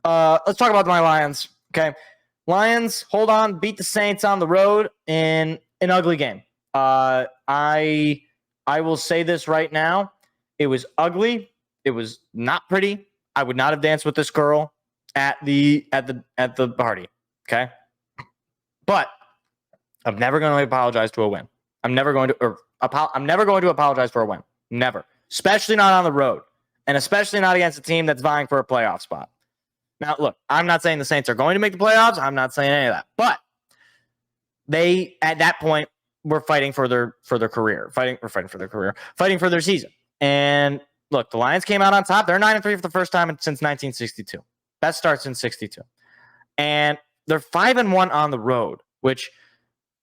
Let's talk about my Lions. Okay. Lions, hold on, beat the Saints on the road in an ugly game. I will say this right now. It was ugly. It was not pretty. I would not have danced with this girl at the party. Okay. But I'm never going to apologize to a win. I'm never going to apologize for a win. Never. Especially not on the road. And especially not against a team that's vying for a playoff spot. Now, look, I'm not saying the Saints are going to make the playoffs. I'm not saying any of that. But they, at that point, were fighting for their career. Fighting for their season. And look, the Lions came out on top. They're 9-3 for the first time since 1962. Best start since 62. And they're 5-1 on the road, which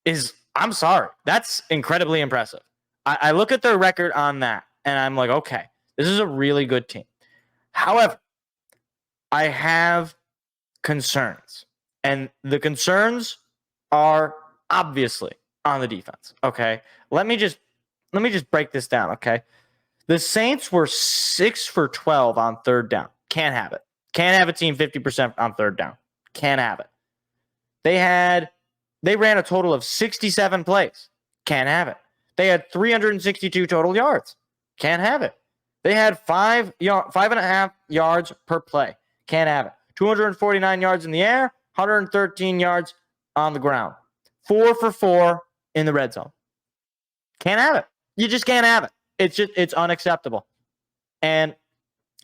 is, I'm sorry, that's incredibly impressive. I look at their record on that, and I'm like, okay, this is a really good team. However, I have concerns, and the concerns are obviously on the defense. Okay, let me just break this down. Okay, the Saints were 6 for 12 on third down. Can't have it. Can't have a team 50% on third down. Can't have it. They ran a total of 67 plays. Can't have it. They had 362 total yards. Can't have it. They had 5.5 yards per play. Can't have it. 249 yards in the air, 113 yards on the ground. 4 for 4 in the red zone. Can't have it. You just can't have it. It's unacceptable. And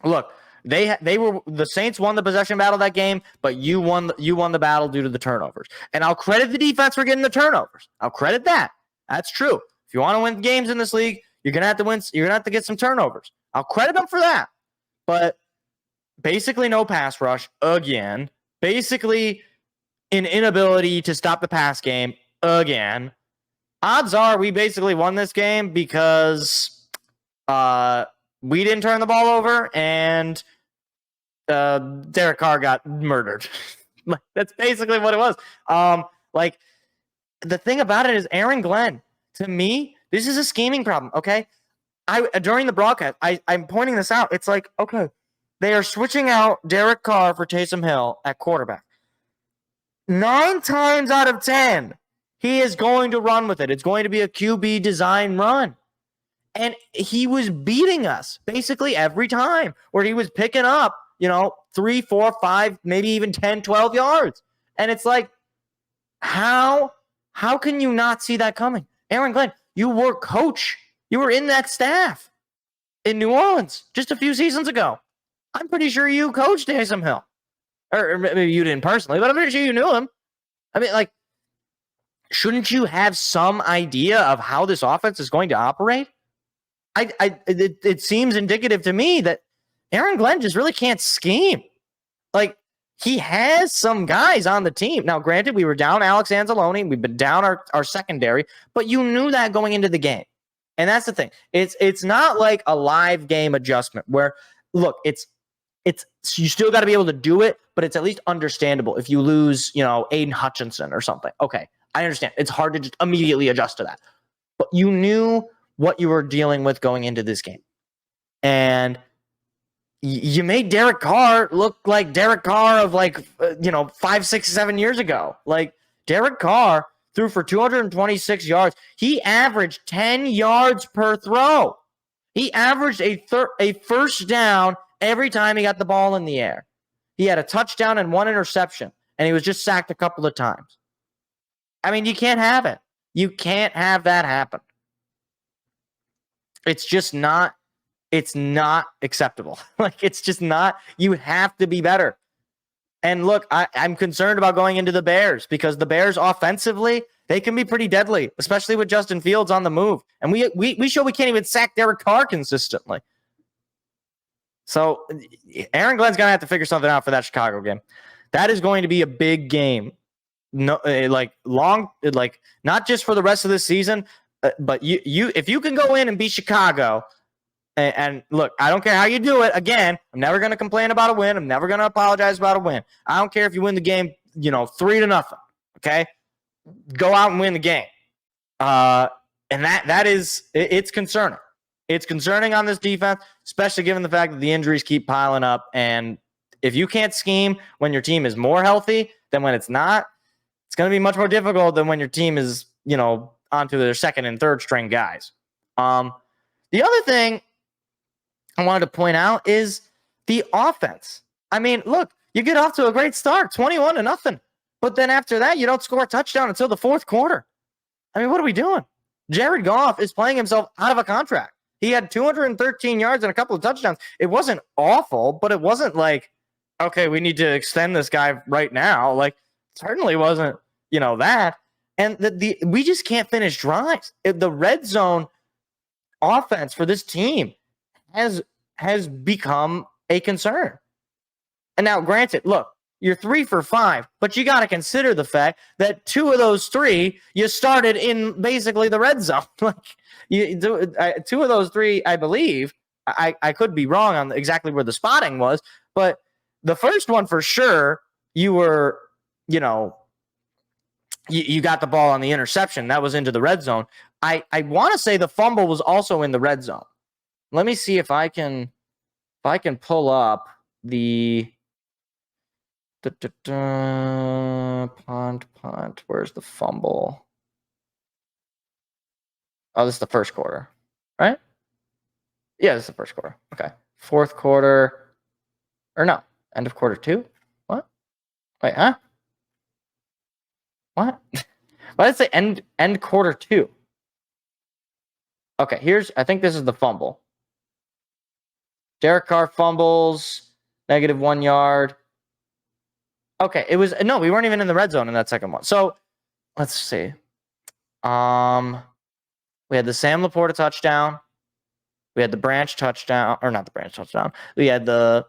look, the Saints won the possession battle that game, but you won the battle due to the turnovers. And I'll credit the defense for getting the turnovers. I'll credit that. That's true. If you want to win games in this league, you're gonna have to win. You're gonna have to get some turnovers. I'll credit them for that. But basically, no pass rush again. Basically, an inability to stop the pass game again. Odds are we basically won this game because we didn't turn the ball over and Derek Carr got murdered. That's basically what it was. Like the thing about it is Aaron Glenn, to me, this is a scheming problem. Okay. During the broadcast, I'm pointing this out. It's like, okay, they are switching out Derek Carr for Taysom Hill at quarterback. 9 times out of 10, he is going to run with it. It's going to be a QB design run. And he was beating us basically every time where he was picking up, 3, 4, 5, maybe even 10, 12 yards. And it's like, how can you not see that coming? Aaron Glenn, you were coach. You were in that staff in New Orleans just a few seasons ago. I'm pretty sure you coached Taysom Hill. Or maybe you didn't personally, but I'm pretty sure you knew him. I mean, like, shouldn't you have some idea of how this offense is going to operate? It seems indicative to me that Aaron Glenn just really can't scheme. Like, he has some guys on the team. Now, granted, we were down Alex Anzalone. We've been down our secondary, but you knew that going into the game. And that's the thing. It's not like a live game adjustment where, look, it's you still got to be able to do it, but it's at least understandable if you lose, Aiden Hutchinson or something. Okay, I understand. It's hard to just immediately adjust to that. But you knew what you were dealing with going into this game. And you made Derek Carr look like Derek Carr of 5, 6, 7 years ago. Like, Derek Carr threw for 226 yards. He averaged 10 yards per throw. He averaged a first down every time he got the ball in the air. He had a touchdown and 1 interception, and he was just sacked a couple of times. I mean, you can't have it. You can't have that happen. It's just not, it's not acceptable. It's just not, you have to be better. And look, I'm concerned about going into the Bears because the Bears offensively, they can be pretty deadly, especially with Justin Fields on the move. And we show we can't even sack Derek Carr consistently. So Aaron Glenn's going to have to figure something out for that Chicago game. That is going to be a big game. No, not just for the rest of this season, but you if you can go in and beat Chicago, and look, I don't care how you do it. Again, I'm never going to complain about a win. I'm never going to apologize about a win. I don't care if you win the game, 3-0. Okay, go out and win the game. And that is it's concerning. It's concerning on this defense, especially given the fact that the injuries keep piling up, and If you can't scheme when your team is more healthy than when it's not, it's going to be much more difficult than when your team is, onto their second and third string guys. The other thing I wanted to point out is the offense. I mean, look, you get off to a great start, 21-0. But then after that, you don't score a touchdown until the fourth quarter. I mean, what are we doing? Jared Goff is playing himself out of a contract. He had 213 yards and a couple of touchdowns. It wasn't awful, but it wasn't like, okay, we need to extend this guy right now. Like, certainly wasn't, that. And we just can't finish drives. The red zone offense for this team has become a concern. And now, granted, look, you're 3 for 5, but you got to consider the fact that 2 of those 3 you started in basically the red zone. Like, 2 of those 3, I believe. I could be wrong on exactly where the spotting was, but the first one for sure, you were, you got the ball on the interception. That was into the red zone. I want to say the fumble was also in the red zone. Let me see if I can pull up the punt. Where's the fumble? Oh, this is the first quarter, right? Yeah, this is the first quarter. Okay. Fourth quarter. Or no, end of quarter 2. What? Wait, huh? What? Why did it say end quarter 2? Okay, I think this is the fumble. Derek Carr fumbles, -1 yard. Okay, we weren't even in the red zone in that second one. So let's see. We had the Sam Laporta touchdown. We had the Branch touchdown, or not the Branch touchdown. We had the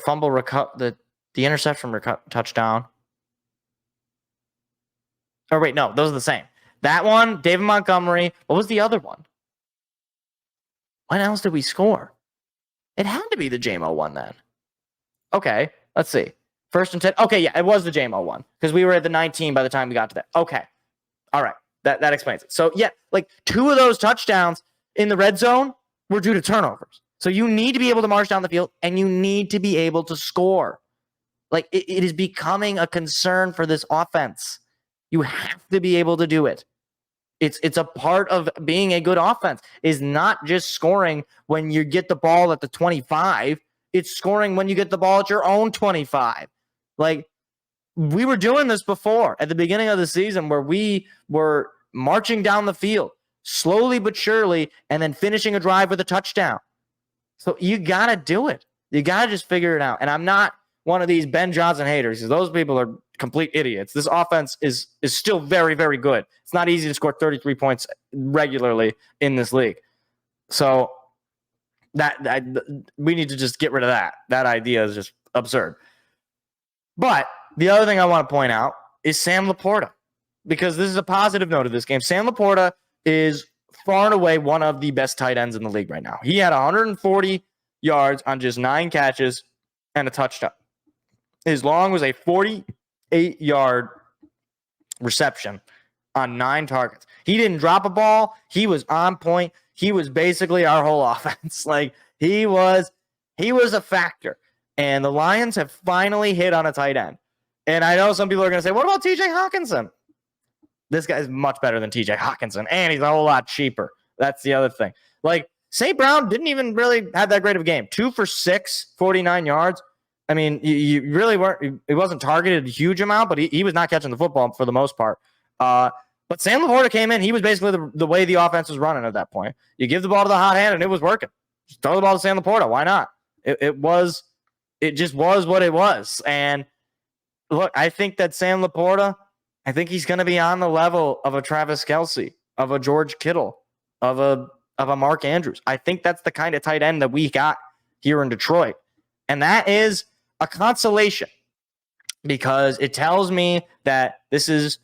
fumble the interception touchdown. Oh wait, no, those are the same. That one, David Montgomery. What was the other one? When else did we score? It had to be the JMO one then. Okay, let's see. 1st and 10. Okay, yeah, it was the JMO one because we were at the 19 by the time we got to that. Okay, all right, that explains it. So yeah, like 2 of those touchdowns in the red zone were due to turnovers. So you need to be able to march down the field and you need to be able to score. Like it is becoming a concern for this offense. You have to be able to do it. It's a part of being a good offense is not just scoring when you get the ball at the 25. It's scoring when you get the ball at your own 25. Like, we were doing this before at the beginning of the season where we were marching down the field slowly but surely and then finishing a drive with a touchdown. So you got to do it. You got to just figure it out. And I'm not one of these Ben Johnson haters because those people are complete idiots. This offense is still very, very good. It's not easy to score 33 points regularly in this league. So that we need to just get rid of that. That idea is just absurd. But the other thing I want to point out is Sam Laporta, because this is a positive note of this game. Sam Laporta is far and away one of the best tight ends in the league right now. He had 140 yards on just 9 catches and a touchdown. His long was a 48-yard reception on 9 targets. He didn't drop a ball. He was on point. He was basically our whole offense. Like, he was a factor. And the Lions have finally hit on a tight end. And I know some people are going to say, what about TJ Hawkinson? This guy's much better than TJ Hawkinson, and he's a whole lot cheaper. That's the other thing. Like, St. Brown didn't even really have that great of a game. 2 for 6, 49 yards. I mean, you really weren't – he wasn't targeted a huge amount, but he was not catching the football for the most part. But Sam Laporta came in. He was basically the way the offense was running at that point. You give the ball to the hot hand, and it was working. Just throw the ball to Sam Laporta. Why not? It just was what it was. And, look, I think that Sam Laporta – I think he's going to be on the level of a Travis Kelce, of a George Kittle, of a Mark Andrews. I think that's the kind of tight end that we got here in Detroit. And that is a consolation because it tells me that this is,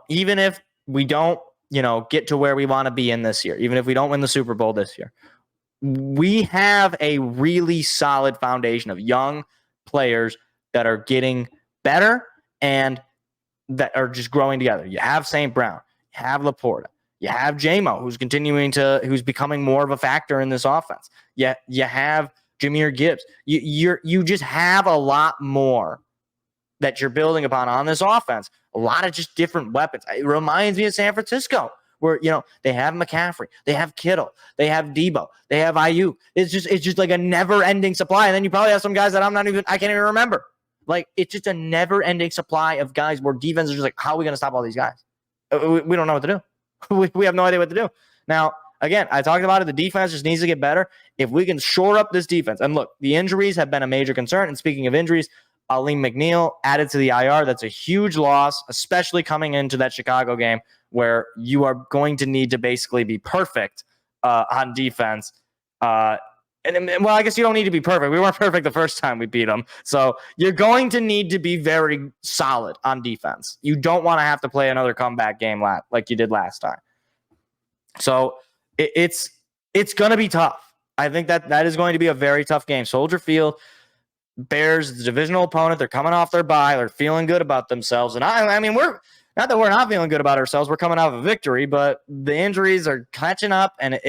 even if we don't, get to where we want to be in this year, even if we don't win the Super Bowl this year, we have a really solid foundation of young players that are getting better and that are just growing together. You have St. Brown, you have Laporta, you have JMO, who's becoming more of a factor in this offense. You have Jahmyr Gibbs. You just have a lot more that you're building upon on this offense. A lot of just different weapons. It reminds me of San Francisco, where they have McCaffrey, they have Kittle, they have Debo, they have Ayuk. It's just like a never-ending supply. And then you probably have some guys that I can't even remember. Like, it's just a never-ending supply of guys where defense is just like, how are we going to stop all these guys? We don't know what to do. We have no idea what to do. Now, again, I talked about it. The defense just needs to get better. If we can shore up this defense, and look, the injuries have been a major concern. And speaking of injuries, Aleem McNeil added to the IR. That's a huge loss, especially coming into that Chicago game where you are going to need to basically be perfect on defense. Well, I guess you don't need to be perfect. We weren't perfect the first time we beat them. So you're going to need to be very solid on defense. You don't want to have to play another comeback game like you did last time. So it's going to be tough. I think that is going to be a very tough game. Soldier Field, Bears, the divisional opponent, they're coming off their bye. They're feeling good about themselves. And I mean, we're not feeling good about ourselves. We're coming off a victory, but the injuries are catching up, and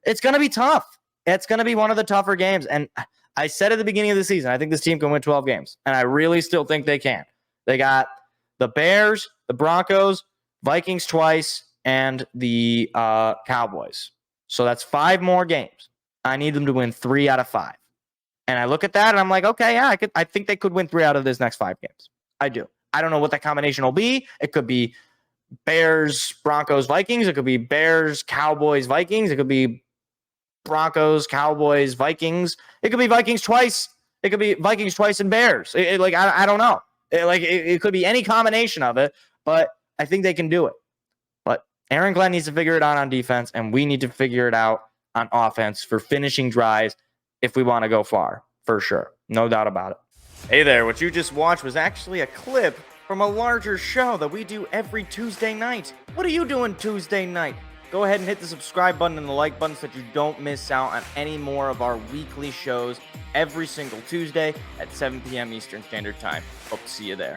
it's going to be tough. It's going to be one of the tougher games. And I said at the beginning of the season, I think this team can win 12 games. And I really still think they can. They got the Bears, the Broncos, Vikings twice, and the Cowboys. So that's 5 more games. I need them to win 3 out of 5. And I look at that and I'm like, okay, yeah, I think they could win 3 out of this next 5 games. I do. I don't know what that combination will be. It could be Bears, Broncos, Vikings. It could be Bears, Cowboys, Vikings. It could be Broncos, Cowboys, Vikings. It could be Vikings twice. It could be Vikings twice and Bears. I don't know. It could be any combination of it, but I think they can do it. But Aaron Glenn needs to figure it out on defense, and we need to figure it out on offense for finishing drives if we want to go far, for sure. No doubt about it. Hey there, what you just watched was actually a clip from a larger show that we do every Tuesday night. What are you doing Tuesday night? Go ahead and hit the subscribe button and the like button so that you don't miss out on any more of our weekly shows every single Tuesday at 7 p.m. Eastern Standard Time. Hope to see you there.